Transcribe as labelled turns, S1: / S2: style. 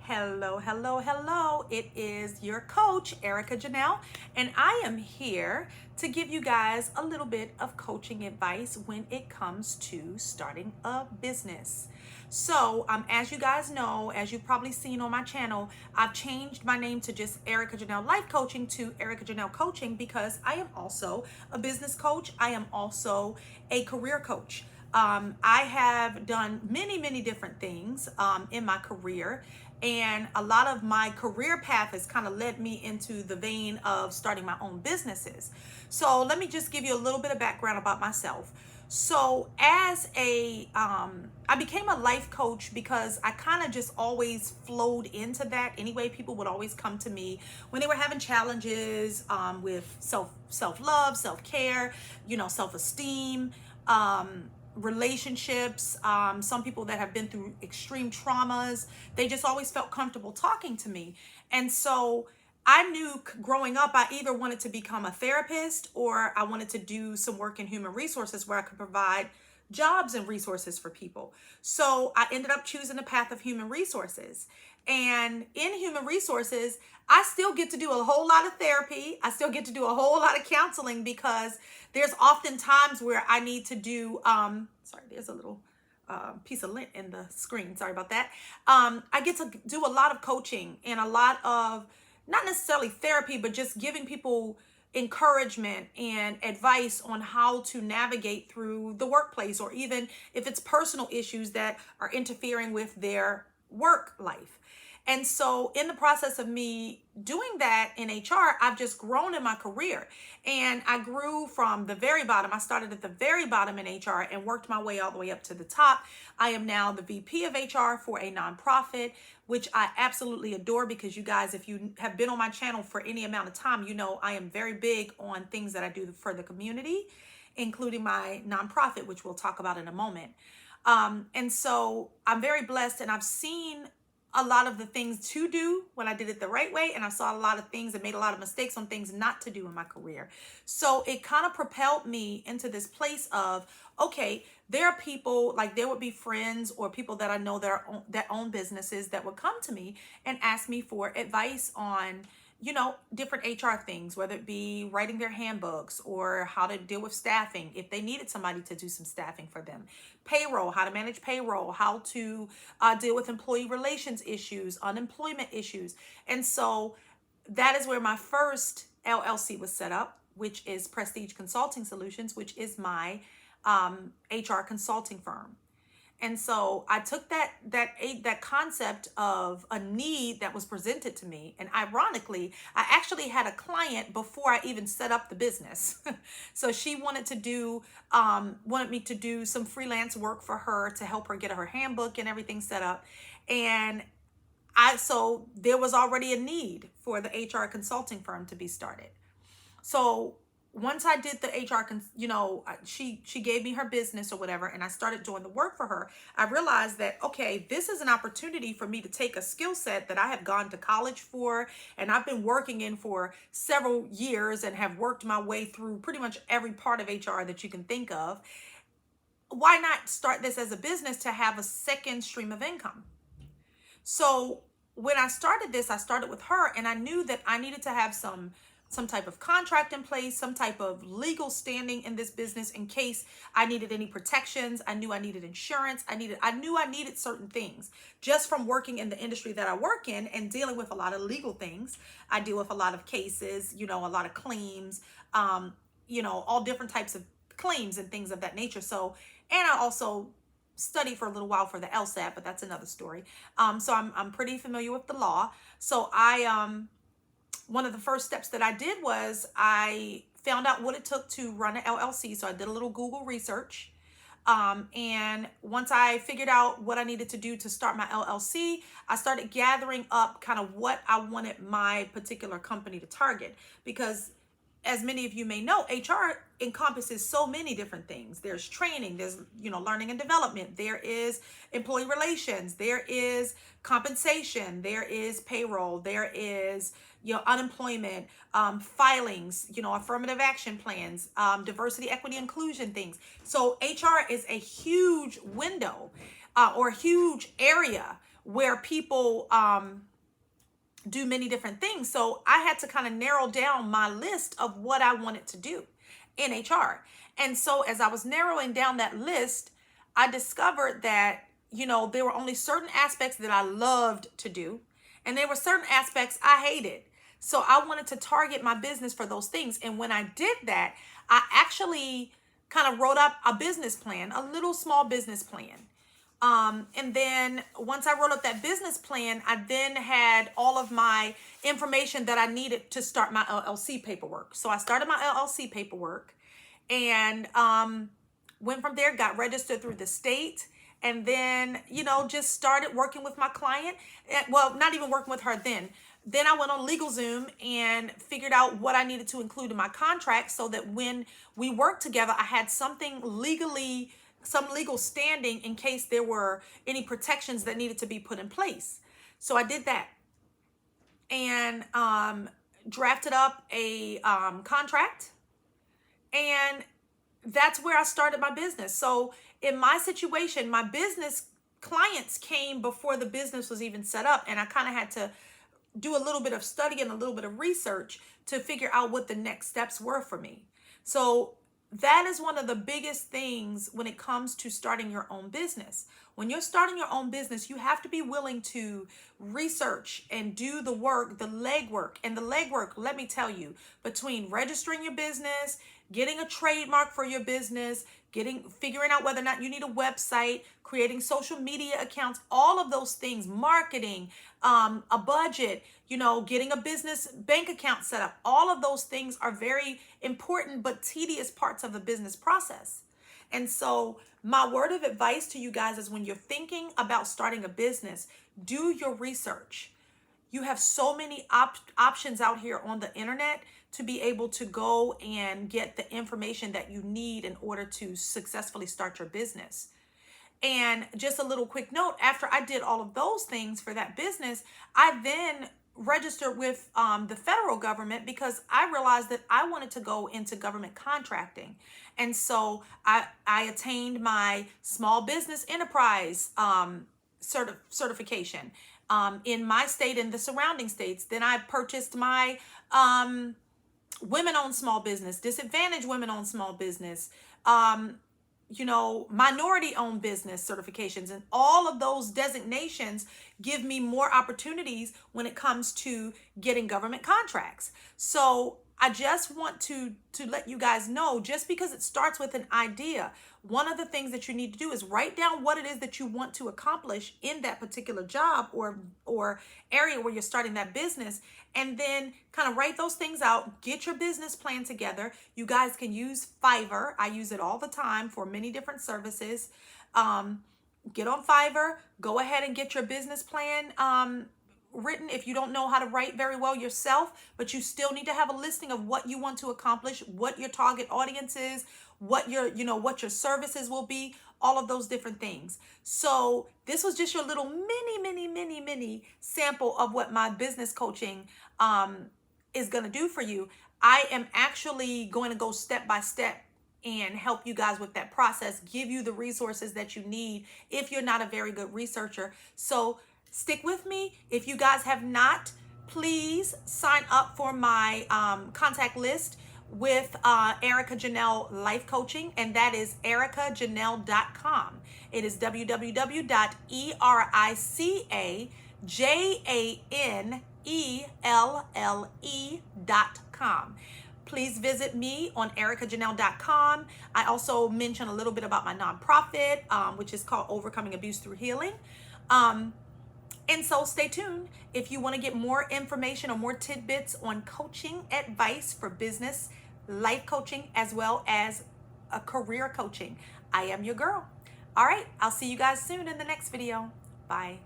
S1: Hello, hello, hello. It is your coach, Erica Janelle, and I am here to give you guys a little bit of coaching advice when it comes to starting a business. So, as you guys know, as you've probably seen on my channel, I've changed my name to just Erica Janelle Life Coaching to Erica Janelle Coaching because I am also a business coach. I am also a career coach. I have done many different things in my career, and a lot of my career path has kind of led me into the vein of starting my own businesses. So let me just give you a little bit of background about myself. So I became a life coach because I kind of just always flowed into that. Anyway, people would always come to me when they were having challenges with self love, self care, self esteem. Relationships, some people that have been through extreme traumas, they just always felt comfortable talking to me. And so I knew growing up, I either wanted to become a therapist or I wanted to do some work in human resources where I could provide jobs and resources for people. So I ended up choosing the path of human resources. And in human resources, I still get to do a whole lot of therapy. I still get to do a whole lot of counseling because there's often times where I need to do, sorry, there's a little piece of lint in the screen. Sorry about that. I get to do a lot of coaching and a lot of, not necessarily therapy, but just giving people encouragement and advice on how to navigate through the workplace, or even if it's personal issues that are interfering with their work life. And so in the process of me doing that in HR, I've just grown in my career. And I grew from the very bottom. I started at the very bottom in HR and worked my way all the way up to the top. I am now the VP of HR for a nonprofit, which I absolutely adore because you guys, if you have been on my channel for any amount of time, you know I am very big on things that I do for the community, including my nonprofit, which we'll talk about in a moment. And so I'm very blessed, and I've seen a lot of the things to do when I did it the right way, and I saw a lot of things and made a lot of mistakes on things not to do in my career. So it kind of propelled me into this place of, okay, there are people, like there would be friends or people that I know that own businesses that would come to me and ask me for advice on different HR things, whether it be writing their handbooks or how to deal with staffing, if they needed somebody to do some staffing for them, payroll, how to manage payroll, how to deal with employee relations issues, unemployment issues. And so that is where my first LLC was set up, which is Prestige Consulting Solutions, which is my HR consulting firm. And so I took that concept of a need that was presented to me, and ironically, I actually had a client before I even set up the business. So she wanted me to do some freelance work for her to help her get her handbook and everything set up, and so there was already a need for the HR consulting firm to be started. So once I did the HR, she gave me her business or whatever, and I started doing the work for her. I realized that, okay, this is an opportunity for me to take a skill set that I have gone to college for, and I've been working in for several years and have worked my way through pretty much every part of HR that you can think of. Why not start this as a business to have a second stream of income? So when I started this, I started with her, and I knew that I needed to have some type of contract in place, some type of legal standing in this business in case I needed any protections. I knew I needed insurance. I knew I needed certain things just from working in the industry that I work in and dealing with a lot of legal things. I deal with a lot of cases, a lot of claims, all different types of claims and things of that nature. So, and I also studied for a little while for the LSAT, but that's another story. So I'm pretty familiar with the law. So one of the first steps that I did was I found out what it took to run an LLC. So I did a little Google research. And once I figured out what I needed to do to start my LLC, I started gathering up kind of what I wanted my particular company to target, because as many of you may know, HR encompasses so many different things. There's training, there's, learning and development, there is employee relations, there is compensation, there is payroll, there is, unemployment, filings, affirmative action plans, diversity, equity, inclusion things. So HR is a huge window or a huge area where people do many different things. So I had to kind of narrow down my list of what I wanted to do in HR. And so as I was narrowing down that list, I discovered that, there were only certain aspects that I loved to do, and there were certain aspects I hated. So I wanted to target my business for those things. And when I did that, I actually kind of wrote up a business plan, a little small business plan. And then once I wrote up that business plan, I then had all of my information that I needed to start my LLC paperwork. So I started my LLC paperwork and went from there, got registered through the state, and then, just started working with my client. Well, not even working with her then. Then I went on LegalZoom and figured out what I needed to include in my contract so that when we worked together, I had some legal standing in case there were any protections that needed to be put in place. So I did that and drafted up a contract, and that's where I started my business. So in my situation, my business clients came before the business was even set up, and I kind of had to do a little bit of study and a little bit of research to figure out what the next steps were for me. So that is one of the biggest things when it comes to starting your own business. When you're starting your own business, you have to be willing to research and do the work, the legwork. And the legwork, let me tell you, between registering your business, getting a trademark for your business, figuring out whether or not you need a website, creating social media accounts, all of those things, marketing, a budget, getting a business bank account set up. All of those things are very important but tedious parts of the business process. And so my word of advice to you guys is when you're thinking about starting a business, do your research. You have so many options out here on the internet to be able to go and get the information that you need in order to successfully start your business. And just a little quick note, after I did all of those things for that business, I then registered with the federal government because I realized that I wanted to go into government contracting. And so I attained my small business enterprise certification in my state and the surrounding states. Then I purchased my women-owned small business, disadvantaged women-owned small business, minority-owned business certifications, and all of those designations give me more opportunities when it comes to getting government contracts. So I just want to let you guys know, just because it starts with an idea, one of the things that you need to do is write down what it is that you want to accomplish in that particular job or area where you're starting that business, and then kind of write those things out, get your business plan together. You guys can use Fiverr. I use it all the time for many different services. Get on Fiverr, go ahead and get your business plan written if you don't know how to write very well yourself, but you still need to have a listing of what you want to accomplish, what your target audience is, what your services will be, all of those different things. So this was just your little mini sample of what my business coaching is going to do for you. I am actually going to go step by step and help you guys with that process, give you the resources that you need if you're not a very good researcher. So stick with me. If you guys have not, please sign up for my contact list with Erica Janelle Life Coaching, and that is ericajanelle.com. It is www.ericajanelle.com. Please visit me on ericajanelle.com. I also mention a little bit about my nonprofit, which is called Overcoming Abuse Through Healing. And so stay tuned if you want to get more information or more tidbits on coaching advice for business, life coaching, as well as a career coaching. I am your girl. All right, I'll see you guys soon in the next video. Bye.